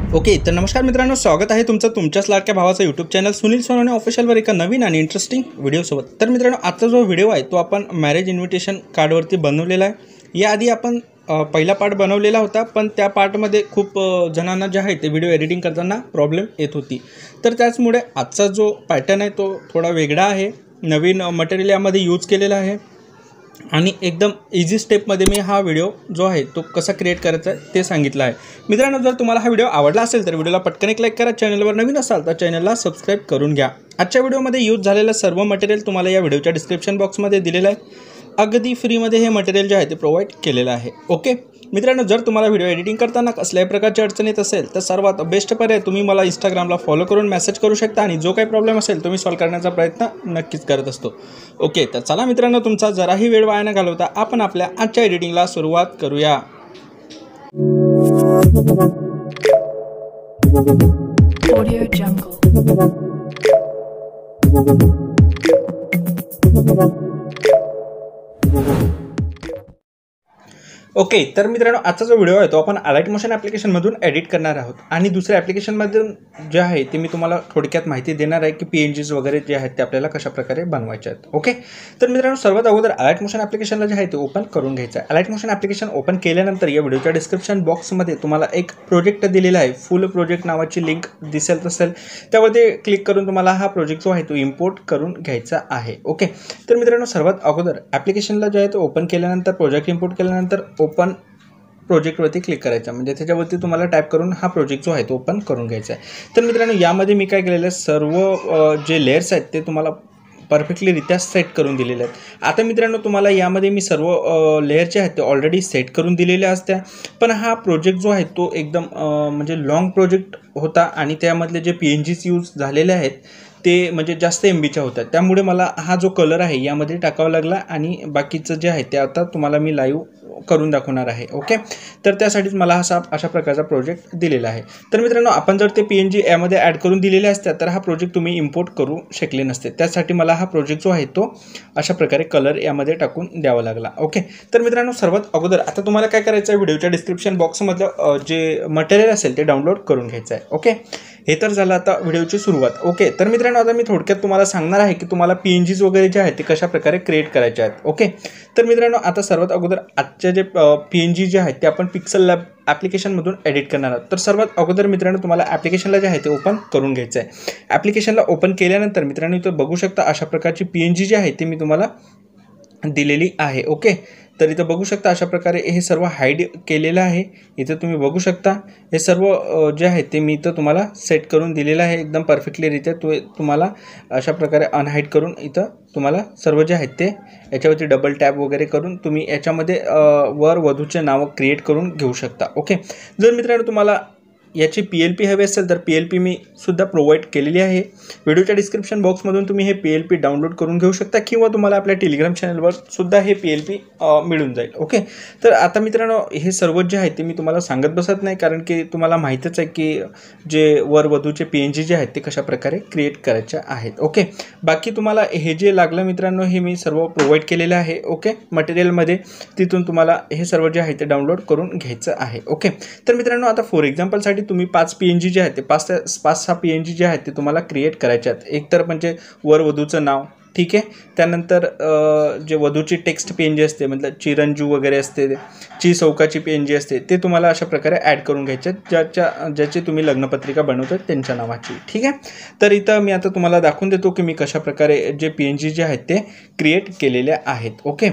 Okay, तर नमस्कार मित्रांनो, स्वागत आहे तुमचं तुमच्याच लाडक्या भावाचं यूट्यूब चॅनल सुनील सोनवणे ऑफिशियलवर एका नवीन आणि इंटरेस्टिंग व्हिडिओसोबत. तर मित्रांनो, आजचा जो व्हिडिओ आहे तो आपण मॅरेज इन्व्हिटेशन कार्डवरती बनवलेला आहे. याआधी आपण पहिला पार्ट बनवलेला होता, पण त्या पार्टमध्ये खूप जणांना जे आहे ते व्हिडिओ एडिटिंग करताना प्रॉब्लेम येत होती. तर त्याचमुळे आजचा जो पॅटर्न आहे तो थोडा वेगळा आहे. नवीन मटेरियल यामध्ये यूज केलेला आहे आणि एकदम इझी स्टेपमध्ये मी हा व्हिडिओ जो आहे तो कसा क्रिएट करायचा आहे ते सांगितलं आहे. मित्रांनो, जर तुम्हाला हा व्हिडिओ आवडला असेल तर व्हिडिओला पटकन एक लाईक करा. चॅनलवर नवीन असाल तर चॅनलला सबस्क्राईब करून घ्या. आजच्या व्हिडिओमध्ये यूज झालेलं सर्व मटेरियल तुम्हाला या व्हिडिओच्या डिस्क्रिप्शन बॉक्समध्ये दिलेलं आहे. अगदी फ्रीमध्ये हे मटेरियल जे आहे ते प्रोव्हाइड केलेलं आहे. ओके मित्रांनो, जर तुम्हाला व्हिडिओ एडिटिंग करताना कसल्याही प्रकारची अडचण येत असेल तर सर्वात बेस्ट पर्याय तुम्ही मला इंस्टाग्रामला फॉलो करून मेसेज करू शकता आणि जो काही प्रॉब्लेम असेल तो मी सॉल्व्ह करण्याचा प्रयत्न नक्कीच करत असतो. ओके, तर चला मित्रांनो, तुमचा जराही वेळ वाया न घालवता आपण आपल्या आजच्या एडिटिंगला सुरुवात करूया. Audio Jungle. ओके, तर मित्रांनो, आजचा जो व्हिडिओ आहे तो आपण अलाइट मोशन ॲप्लिकेशनमधून एडिट करणार आहोत आणि दुसऱ्या ॲप्लिकेशनमधून जे आहे ते मी तुम्हाला थोडक्यात माहिती देणार आहे की PNGs वगैरे जे आहेत ते आपल्याला कशाप्रकारे बनवायचे आहेत. ओके, तर मित्रांनो, सर्वात अगोदर अलाइट मोशन ॲप्लिकेशनला जे आहे ते ओपन करून घ्यायचं आहे. अलाइट मोशन ॲप्लिकेशन ओपन केल्यानंतर या व्हिडिओच्या डिस्क्रिप्शन बॉक्समध्ये तुम्हाला एक प्रोजेक्ट दिलेला आहे. फुल प्रोजेक्ट नावाची लिंक दिसेल असेल, त्यावरती क्लिक करून तुम्हाला हा प्रोजेक्ट जो आहे तो इम्पोर्ट करून घ्यायचा आहे. ओके, तर मित्रांनो, सर्वात अगोदर ॲप्लिकेशनला जे आहे तो ओपन केल्यानंतर प्रोजेक्ट इम्पोर्ट केल्यानंतर ओपन प्रोजेक्टवरती क्लिक करायचं, म्हणजे त्याच्यावरती तुम्हाला टाईप करून हा प्रोजेक्ट जो आहे तो ओपन करून घ्यायचा आहे. तर मित्रांनो, यामध्ये मी काय केलेलं आहे, सर्व जे लेयर्स आहेत ते तुम्हाला परफेक्टलीरित्या सेट करून दिलेले आहेत. आता मित्रांनो, तुम्हाला यामध्ये मी सर्व लेअरचे आहेत ते ऑलरेडी सेट करून दिलेले असत्या, पण हा प्रोजेक्ट जो आहे तो एकदम म्हणजे लॉंग प्रोजेक्ट होता आणि त्यामधले जे PNGs यूज झालेले आहेत ते म्हणजे जास्त MBच्या होत्या. त्यामुळे मला हा जो कलर आहे यामध्ये टाकावा लागला आणि बाकीचं जे आहे ते आता तुम्हाला मी लाईव्ह करून दाखवणार आहे. ओके, तर त्यासाठीच मला अशा प्रकारचा प्रोजेक्ट दिलेला आहे. तर मित्रांनो, आपण जर ते PNG यामध्ये ॲड करून दिलेले असतात तर हा प्रोजेक्ट तुम्ही इम्पोर्ट करू शकले नसते. त्यासाठी मला हा प्रोजेक्ट जो आहे तो अशा प्रकारे कलर यामध्ये टाकून द्यावा लागला. ओके, तर मित्रांनो, सर्वात अगोदर आता तुम्हाला काय करायचं आहे, व्हिडिओच्या डिस्क्रिप्शन बॉक्समधलं जे मटेरियल असेल ते डाउनलोड करून घ्यायचं आहे. ओके, हे तर झालं आता व्हिडिओची सुरुवात. ओके, तर मित्रांनो, आता मी थोडक्यात तुम्हाला सांगणार आहे की तुम्हाला PNGs वगैरे जे आहेत ते कशा प्रकारे क्रिएट करायचे आहेत. ओके, तर मित्रांनो, आता सर्वात अगोदर आजच्या जे PNG जे आहेत ते आपण पिक्सल लॅब ॲप्लिकेशनमधून एडिट करणार आहोत. तर सर्वात अगोदर मित्रांनो, तुम्हाला ॲप्लिकेशनला जे आहे ते ओपन करून घ्यायचं आहे. ॲप्लिकेशनला ओपन केल्यानंतर मित्रांनो, इथं बघू शकता अशा प्रकारची PNG जी आहे ते मी तुम्हाला दिलेली आहे. ओके, तर इथं बघू शकता अशा प्रकारे हे सर्व हाईड केलेलं आहे. इथं तुम्ही बघू शकता हे सर्व जे आहे ते मी इथं तुम्हाला सेट करून दिलेलं आहे एकदम परफेक्टलीरित्या. तुम्हाला अशा प्रकारे अनहाईड करून इथं तुम्हाला सर्व जे आहेत ते याच्यावरती डबल टॅप वगैरे करून तुम्ही याच्यामध्ये वर वधूचे नावं क्रिएट करून घेऊ शकता. ओके, जर मित्रांनो तुम्हाला याची PLP हवी असेल तर PLP मी सुद्धा प्रोव्हाइड केलेली आहे. व्हिडिओच्या डिस्क्रिप्शन बॉक्समधून तुम्ही हे PLP डाउनलोड करून घेऊ शकता किंवा तुम्हाला आपल्या टेलिग्राम चॅनलवर सुद्धा हे PLP मिळून जाईल. ओके, तर आता मित्रांनो, हे सर्व जे आहे ते मी तुम्हाला सांगत बसत नाही, कारण की तुम्हाला माहीतच आहे की जे वर वधूचे PNG जे आहेत ते कशा प्रकारे क्रिएट करायचे आहेत. ओके, बाकी तुम्हाला हे जे लागलं मित्रांनो हे मी सर्व प्रोव्हाइड केलेलं आहे. ओके, मटेरियलमध्ये तिथून तुम्हाला हे सर्व जे आहे ते डाउनलोड करून घ्यायचं आहे. ओके, तर मित्रांनो, आता फॉर एक्झाम्पलसाठी तुम्ही 5 PNG जे आहेत ते 5-6 PNG जे आहेत ते तुम्हाला क्रिएट करायचे आहेत. एक तर म्हणजे वर वधूचं नाव, ठीक आहे, त्यानंतर जे वधूची टेक्स्ट PNG असते, मतलब चिरंजू वगैरे असते, चौकाची PNG असते, ते तुम्हाला अशा प्रकारे ॲड करून घ्यायचे आहेत ज्याची तुम्ही लग्नपत्रिका बनवतात त्यांच्या नावाची. ठीक आहे, तर इथं मी आता तुम्हाला दाखवून देतो की मी कशा प्रकारे जे PNG जे आहेत ते क्रिएट केलेले आहेत. ओके,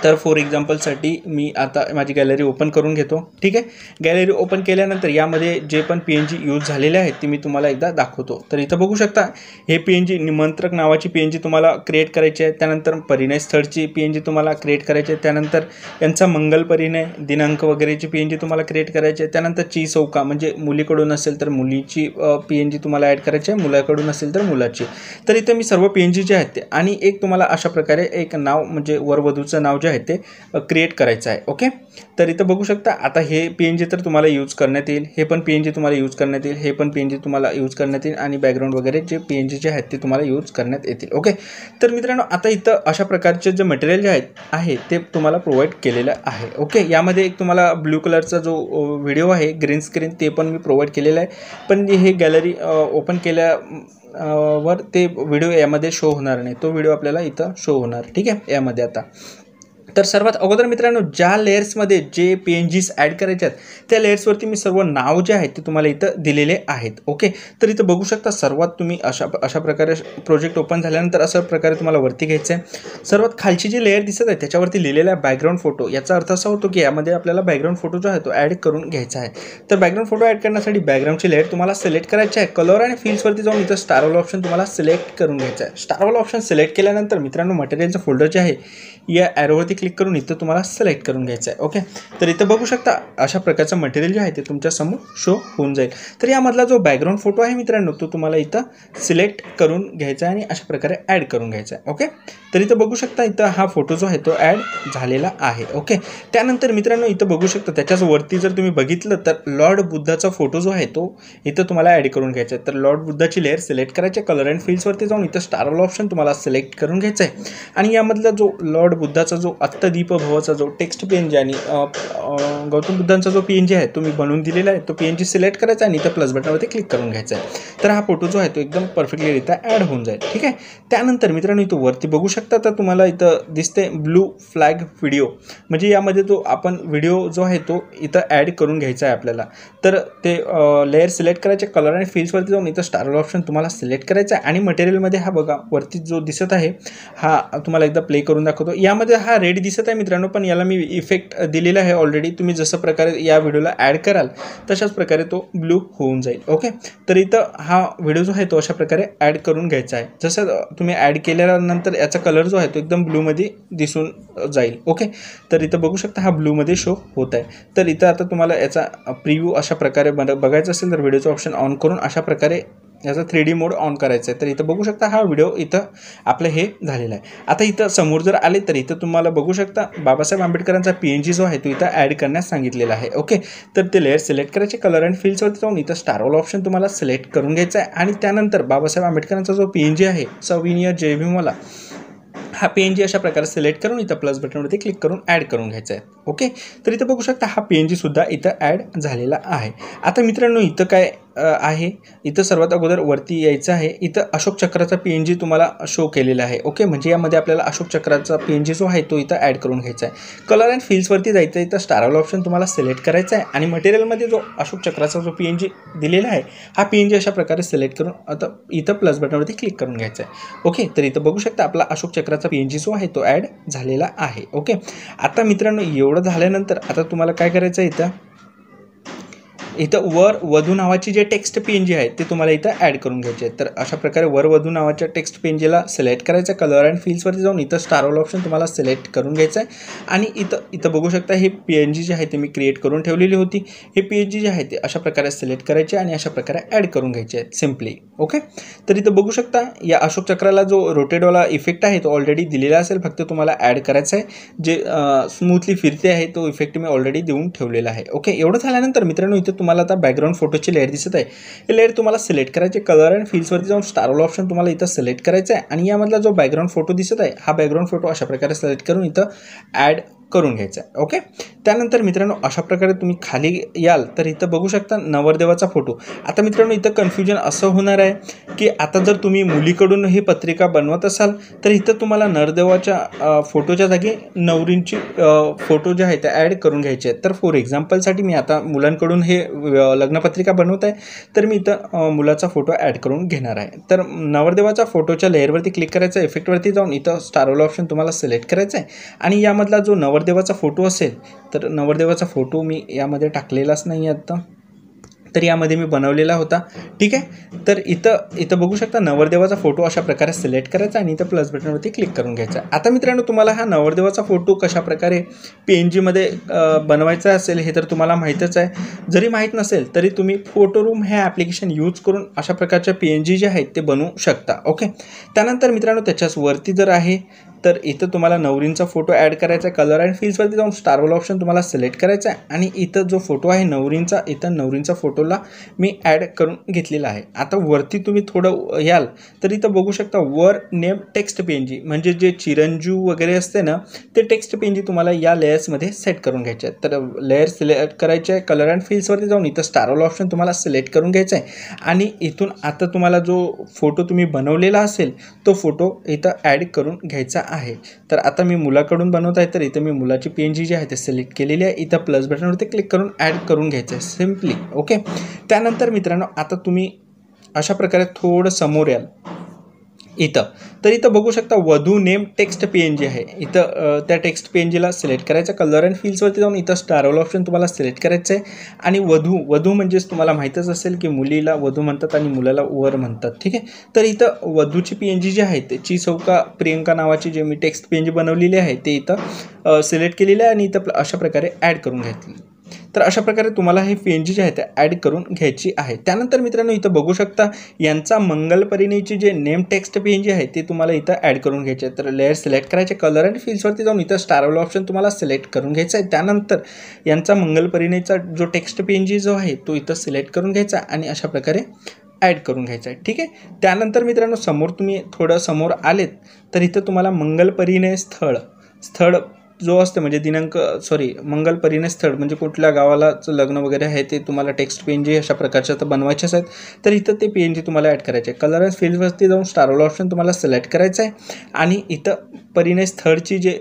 तर फॉर एक्झाम्पलसाठी मी आता माझी गॅलरी ओपन करून घेतो. ठीक आहे, गॅलरी ओपन केल्यानंतर यामध्ये जे पण PNG यूज झालेले आहेत ते मी तुम्हाला एकदा दाखवतो. तर इथं बघू शकता हे PNG निमंत्रक नावाची PNG तुम्हाला क्रिएट करायची आहे. त्यानंतर परिणय स्थळची PNG तुम्हाला क्रिएट करायची आहे. त्यानंतर यांचा मंगल परिणय दिनांक वगैरेची PNG तुम्हाला क्रिएट करायची आहे. त्यानंतर चौका म्हणजे मुलीकडून असेल तर मुलीची PNG तुम्हाला ॲड करायची आहे, मुलाकडून असेल तर मुलाची. तर इथं मी सर्व PNG जे आहेत ते आणि एक तुम्हाला अशा प्रकारे एक नाव म्हणजे वर वधूचं नाव जे जे आहे ते क्रिएट करायचं आहे. ओके, तर इथं बघू शकता आता हे PNG तर तुम्हाला यूज करण्यात येईल, हे पण PNG तुम्हाला यूज करण्यात येईल, हे पण PNG तुम्हाला यूज करण्यात येईल आणि बॅकग्राऊंड वगैरे जे PNG जे आहेत ते तुम्हाला यूज करण्यात येतील. ओके, तर मित्रांनो आता इथं अशा प्रकारचे जे मटेरियल जे आहे ते तुम्हाला प्रोव्हाइड केलेलं आहे. ओके, यामध्ये एक तुम्हाला ब्लू कलरचा जो व्हिडिओ आहे ग्रीन स्क्रीन ते पण मी प्रोव्हाइड केलेलं आहे, पण हे गॅलरी ओपन केल्या वर ते व्हिडिओ यामध्ये शो होणार नाही, तो व्हिडिओ आपल्याला इथं शो होणार. ठीक आहे, यामध्ये आता तर सर्वात अगोदर मित्रांनो ज्या लेयर्समध्ये जे PNGs ॲड करायचे आहेत त्या लेयर्सवरती मी सर्व नाव जे आहेत ते तुम्हाला इथं दिलेले आहेत. ओके, तर इथं बघू शकता सर्वात तुम्ही अशा प्रकारे प्रोजेक्ट ओपन झाल्यानंतर अशा प्रकारे तुम्हाला वरती घ्यायचं आहे. सर्वात खालची जी लेयर दिसत आहे त्याच्यावरती लिहिलेला आहे बॅकग्राऊंड फोटो. याचा अर्थ असा होतो की यामध्ये आपल्याला बॅकग्राऊंड फोटो जो आहे तो ॲड करून घ्यायचा आहे. तर बॅकग्राऊंड फोटो ॲड करण्यासाठी बॅकग्राऊंडची लेयर तुम्हाला सिलेक्ट करायची आहे. कलर आणि फिल्सवरती जाऊन इथं स्टारवाला ऑप्शन तुम्हाला सिलेक्ट करून घ्यायचा आहे. स्टारवाला ऑप्शन सिलेक्ट केल्यानंतर मित्रांनो मटेरियलचं फोल्डर जे आहे या ॲरोवरती क्लिक करून इथं तुम्हाला सिलेक्ट करून घ्यायचं आहे. ओके, तर इथं बघू शकता अशा प्रकारचं मटेरियल जे आहे ते तुमच्या समोर शो होऊन जाईल. तर यामधला जो बॅकग्राऊंड फोटो आहे मित्रांनो तो तुम्हाला इथं सिलेक्ट करून घ्यायचा आहे आणि अशा प्रकारे ॲड करून घ्यायचा आहे. ओके, तर इथं बघू शकता इथं हा फोटो जो आहे तो ॲड झालेला आहे. ओके, त्यानंतर मित्रांनो इथं बघू शकता त्याच्याच वरती जर तुम्ही बघितलं तर लॉर्ड बुद्धाचा फोटो जो आहे तो इथं तुम्हाला ॲड करून घ्यायचा आहे. तर लॉर्ड बुद्धाची लेअर सिलेक्ट करायची, कलर अँड फिल्सवरती जाऊन इथं स्टारवाला ऑप्शन तुम्हाला सिलेक्ट करून घ्यायचा आहे आणि यामधला जो लॉर्ड बुद्धाचा जो अत्तदीप भवाचा जो टेक्स्ट PNG आणि गौतम बुद्धांचा जो PNG आहे तो मी बनवून दिलेला आहे तो PNG सिलेक्ट करायचा आणि इथं प्लस बटनवरती क्लिक करून घ्यायचा आहे. तर हा फोटो जो आहे तो एकदम परफेक्टलीरित्या ॲड होऊन जाईल. ठीक आहे, त्यानंतर मित्रांनो इथं वरती बघू शकता तर तुम्हाला इथं दिसते ब्लू फ्लॅग व्हिडिओ, म्हणजे यामध्ये तो आपण व्हिडिओ जो आहे तो इथं ॲड करून घ्यायचा आहे आपल्याला. तर ते लेअर सिलेक्ट करायचे, कलर आणि फिल्सवरती जाऊन इथं स्टारवाला ऑप्शन तुम्हाला सिलेक्ट करायचा आहे आणि मटेरियलमध्ये हा बघा वरती जो दिसत आहे हा तुम्हाला एकदा प्ले करून दाखवतो. यामध्ये हा रेड दिसत आहे मित्रांनो, पण याला मी इफेक्ट दिलेला आहे ऑलरेडी. तुम्ही जसं प्रकारे या व्हिडिओला ॲड कराल तशाच प्रकारे तो ब्लू होऊन जाईल. ओके, तर इथं हा व्हिडिओ जो आहे तो अशा प्रकारे ॲड करून घ्यायचा आहे. जसं तुम्ही ॲड केल्यानंतर याचा कलर जो आहे तो एकदम ब्लूमध्ये दिसून जाईल. ओके, तर इथं बघू शकता हा ब्लूमध्ये शो होत आहे. तर इथं आता तुम्हाला याचा प्रिव्ह्यू अशा प्रकारे बघायचा असेल तर व्हिडिओचं ऑप्शन ऑन करून अशा प्रकारे याचा 3D मोड ऑन करायचा आहे. तर इथं बघू शकता हा व्हिडिओ इथं आपलं हे झालेला आहे. आता इथं समोर जर आले तर इथं तुम्हाला बघू शकता बाबासाहेब आंबेडकरांचा PNG जो आहे तो इथं ॲड करण्यास सांगितलेला आहे. ओके, तर ते लेअर सिलेक्ट करायचे, कलर अँड फिल्सवरती जाऊन इथं स्टारवाला ऑप्शन तुम्हाला सिलेक्ट करून घ्यायचा आहे आणि त्यानंतर बाबासाहेब आंबेडकरांचा जो PNG आहे सविनय जय भीमवाला हा PNG अशा प्रकारे सिलेक्ट करून इथं प्लस बटनवरती क्लिक करून ॲड करून घ्यायचा आहे. ओके, तर इथं बघू शकता हा PNG सुद्धा इथं ॲड झालेला आहे. आता मित्रांनो इथं काय आहे, इथं सर्वात अगोदर वरती यायचं आहे. इथं अशोक चक्राचा PNG तुम्हाला शो केलेला आहे. ओके, म्हणजे यामध्ये आपल्याला अशोक चक्राचा PNG जो आहे तो इथं ॲड करून घ्यायचा आहे. कलर अँड फिल्सवरती जायचं आहे, इथं स्टारवाला ऑप्शन तुम्हाला सिलेक्ट करायचा आहे आणि मटेरियलमध्ये जो अशोक चक्राचा जो PNG दिलेला आहे हा PNG अशा प्रकारे सिलेक्ट करून आता इथं प्लस बटनवरती क्लिक करून घ्यायचा आहे. ओके, तर इथं बघू शकता आपला अशोक चक्राचा PNG जो आहे तो ॲड झालेला आहे. ओके, आता मित्रांनो एवढं झाल्यानंतर आता तुम्हाला काय करायचं आहे, इथं वर वधू नावाची जे टेक्स्ट PNG आहे ते तुम्हाला इथं ॲड करून घ्यायचे आहे. तर अशा प्रकारे वर वधू नावाच्या टेक्स्ट PNGला सिलेक्ट करायचं, कलर अँड फिल्सवरती जाऊन इथं स्टारवाला ऑप्शन तुम्हाला सिलेक्ट करून घ्यायचं आहे आणि इथं बघू शकता हे PNG जे आहे ते मी क्रिएट करून ठेवलेली होती. हे PNG जे आहे ते अशा प्रकारे सिलेक्ट करायचे आणि अशा प्रकारे ॲड करून घ्यायचे आहेत सिम्पली. ओके, तर इथं बघू शकता या अशोक चक्राला जो रोटेटवाला इफेक्ट आहे तो ऑलरेडी दिलेला असेल, फक्त तुम्हाला ॲड करायचा आहे. जे स्मूथली फिरते आहे तो इफेक्ट मी ऑलरेडी देऊन ठेवलेला आहे. ओके, एवढं झाल्यानंतर मित्रांनो इथं तुम्हाला आता बॅकग्राऊंड फोटोची लेअर दिसत आहे, हे लेअर तुम्हाला सिलेक्ट करायचे, कलर अँड फिल्सवरती जाऊन स्टारवाला ऑप्शन तुम्हाला इथं सिलेक्ट करायचा आहे आणि यामधला जो बॅकग्राऊंड फोटो दिसत आहे हा बॅकग्राऊंड फोटो अशा प्रकारे सिलेक्ट करून इथं ॲड करून घ्यायचा आहे. ओके, त्यानंतर मित्रांनो अशा प्रकारे तुम्ही खाली याल तर इथं बघू शकता नवरदेवाचा फोटो. आता मित्रांनो इथं कन्फ्युजन असं होणार आहे की आता जर तुम्ही मुलीकडून ही पत्रिका बनवत असाल तर इथं तुम्हाला नवरदेवाच्या फोटोच्या जागी नवरींची फोटो जे आहे ते ॲड करून घ्यायचे आहेत. तर फॉर एक्झाम्पलसाठी मी आता मुलांकडून हे लग्नपत्रिका बनवत आहे तर मी इथं मुलाचा फोटो ॲड करून घेणार आहे. तर नवरदेवाच्या फोटोच्या लेअरवरती क्लिक करायचं, इफेक्टवरती जाऊन इथं स्टारवाला ऑप्शन तुम्हाला सिलेक्ट करायचा आहे आणि यामधला जो नवरदेवाचा फोटो असेल तर नवरदेवाचा फोटो मी यामध्ये टाकलेलाच नाही आता, तर यामध्ये मी बनवलेला होता. ठीक आहे, तर इथं बघू शकता नवरदेवाचा फोटो अशा प्रकारे सिलेक्ट करायचा आणि इथं प्लस बटनवरती क्लिक करून घ्यायचा. आता मित्रांनो तुम्हाला हा नवरदेवाचा फोटो कशा प्रकारे PNGमध्ये बनवायचा असेल हे तर तुम्हाला माहीतच आहे. जरी माहीत नसेल तरी तुम्ही फोटोरूम हे ॲप्लिकेशन यूज करून अशा प्रकारच्या PNG जे आहेत ते बनवू शकता. ओके, त्यानंतर मित्रांनो त्याच्याच वरती जर आहे तर इथं तुम्हाला नवरींचा फोटो ॲड करायचा आहे. कलर अँड फील्सवरती जाऊन स्टारवाला ऑप्शन तुम्हाला सिलेक्ट करायचा आहे आणि इथं जो फोटो आहे नवरींचा, इथं नवरींचा फोटोला मी ॲड करून घेतलेला आहे. आता वरती तुम्ही थोडं याल तर इथं बघू शकता वर नेम टेक्स्ट PNG म्हणजे जे चिरंजीव वगैरे असते ना ते टेक्स्ट PNG तुम्हाला या लेयर्समध्ये सेट करून घ्यायचे आहेत. तर लेयर सिलेक्ट करायचे आहे. कलर अँड फील्सवरती जाऊन इथं स्टारवाला ऑप्शन तुम्हाला सिलेक्ट करून घ्यायचा आहे आणि इथून आता तुम्हाला जो फोटो तुम्ही बनवलेला असेल तो फोटो इथं ॲड करून घ्यायचा आहे. तर आता मी मुलाकडून बनवत आहे तर इथं मी मुलाची PNG जी आहे ते सिलेक्ट केलेली आहे. इथं प्लस बटनवरती क्लिक करून ॲड करून घ्यायचं आहे सिम्पली. ओके, त्यानंतर मित्रांनो आता तुम्ही अशा प्रकारे थोडं समोर याल इथं, तर इथं बघू शकता वधू नेम टेक्स्ट PNG आहे. इथं त्या टेक्स्ट PNGला सिलेक्ट करायचं. कलर अँड फील्सवरती जाऊन इथं स्टारवाला ऑप्शन तुम्हाला सिलेक्ट करायचं आहे आणि वधू म्हणजेच तुम्हाला माहीतच असेल की मुलीला वधू म्हणतात आणि मुलाला वर म्हणतात. ठीक आहे, तर इथं वधूची PNG जी आहे त्याची चौका प्रियंका नावाची जे मी टेक्स्ट PNG बनवलेली आहे ते इथं सिलेक्ट केलेली आहे आणि इथं अशा प्रकारे ॲड करून घेतली. तर अशा प्रकारे तुम्हाला हे PNG जे आहे ते ॲड करून घ्यायची आहे. त्यानंतर मित्रांनो इथं बघू शकता यांचा मंगलपरिणयची जे नेम टेक्स्ट PNG आहे ते तुम्हाला इथं ॲड करून घ्यायचे आहे. तर लेअर सिलेक्ट करायचे. कलर अँड फील्सवरती जाऊन इथं स्टारवाला ऑप्शन तुम्हाला सिलेक्ट करून घ्यायचा आहे. त्यानंतर यांचा मंगलपरिणयचा जो टेक्स्ट PNG जो आहे तो इथं सिलेक्ट करून घ्यायचा आणि अशा प्रकारे ॲड करून घ्यायचा आहे. ठीक आहे, त्यानंतर मित्रांनो समोर तुम्ही थोडं समोर आलेत तर इथं तुम्हाला मंगलपरिणय स्थळ जो असते म्हणजे मंगलपरिणय स्थळ म्हणजे कुठल्या गावालाच लग्न वगैरे आहे ते तुम्हाला टेक्स्ट PNG अशा प्रकारच्या तर बनवायच्याच आहेत. तर इथं ते PNG तुम्हाला ॲड करायचे आहे. कलर अँड फील्डवरती जाऊन स्टारवाला ऑप्शन तुम्हाला सिलेक्ट करायचं आहे आणि इथं परिणय स्थळची जे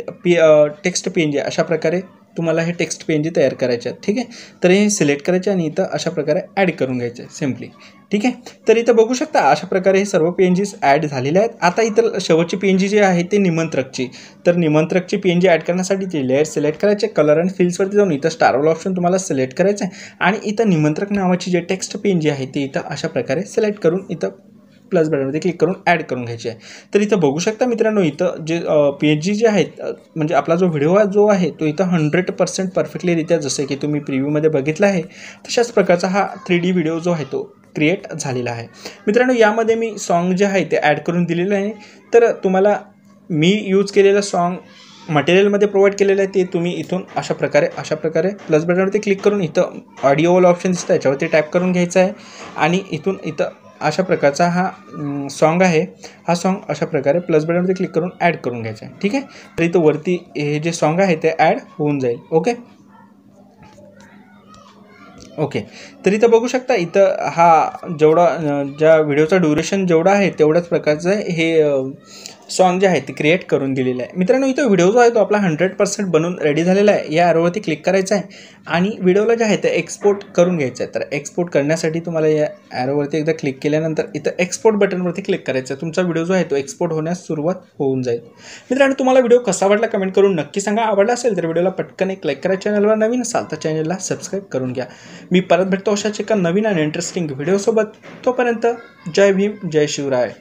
टेक्स्ट PNG अशा प्रकारे तुम्हाला हे टेक्स्ट PNG तयार करायचे आहेत. ठीक आहे, तर हे सिलेक्ट करायचे आणि इथं अशा प्रकारे ॲड करून घ्यायचे आहे सिम्पली. ठीक आहे, तर इथं बघू शकता अशा प्रकारे हे सर्व PNGs ॲड झालेले आहेत. आता इथं शेवटची PNG जी आहे ते निमंत्रकची. तर निमंत्रकची PNG ॲड करण्यासाठी ते लेअर सिलेक्ट करायचे. कलर अँड फील्सवरती जाऊन इथं स्टारवाला ऑप्शन तुम्हाला सिलेक्ट करायचं आहे आणि इथं निमंत्रक नावाची जे टेक्स्ट PNG आहे ते इथं अशा प्रकारे सिलेक्ट करून इथं प्लस बटनमध्ये क्लिक करून ॲड करून घ्यायची आहे. तर इथं बघू शकता मित्रांनो इथं जे PNG जे आहेत म्हणजे आपला जो व्हिडिओ जो आहे तो इथं 100% परफेक्टलीरित्या जसं की तुम्ही प्रिव्ह्यूमध्ये बघितला आहे तशाच प्रकारचा हा 3D व्हिडिओ जो आहे तो क्रिएट झालेला आहे. मित्रांनो यामध्ये मी सॉन्ग जे आहे ते ॲड करून दिलेलं आहे. तर तुम्हाला मी यूज केलेलं सॉन्ग मटेरियलमध्ये प्रोव्हाइड केलेलं आहे ते तुम्ही इथून अशा प्रकारे प्लस बटनवरती क्लिक करून इथं ऑडिओवाला ऑप्शन दिसतं याच्यावरती टॅप करून घ्यायचं आहे आणि इथं अशा प्रकारचा हा सॉन्ग आहे. हा सॉन्ग अशा प्रकारे प्लस बटनवरती क्लिक करून ॲड करून घ्यायचा आहे. ठीक आहे, तर इथं वरती हे जे सॉन्ग आहे ते ॲड होऊन जाईल. ओके, तर इथं बघू शकता इथं हा जेवढा ज्या व्हिडिओचा ड्युरेशन जेवढा आहे तेवढ्याच प्रकारचं हे सॉन्ग जे आहे ते क्रिएट करून दिलेलं आहे. मित्रांनो इथं व्हिडिओ जो आहे तो आपला 100% बनून रेडी झालेला आहे. या ॲरोवरती क्लिक करायचं आहे आणि व्हिडिओला जे आहे ते एक्सपोर्ट करून घ्यायचं आहे. तर एक्सपोर्ट करण्यासाठी तुम्हाला या ॲरोवरती एकदा क्लिक केल्यानंतर इथं एक्सपोर्ट बटनवरती क्लिक करायचं आहे. तुमचा व्हिडिओ जो आहे तो एक्सपोर्ट होण्यास सुरुवात होऊन जाईल. मित्रांनो तुम्हाला व्हिडिओ कसा वाटला कमेंट करून नक्की सांगा. आवडला असेल तर व्हिडिओला पटकन एक लाईक करा. चॅनलवर नवीन असाल तर चॅनलला सबस्क्राईब करून घ्या. मी परत भेटतो अशाच एका नवीन आणि इंटरेस्टिंग व्हिडिओसोबत. तोपर्यंत जय भीम जय शिवराय.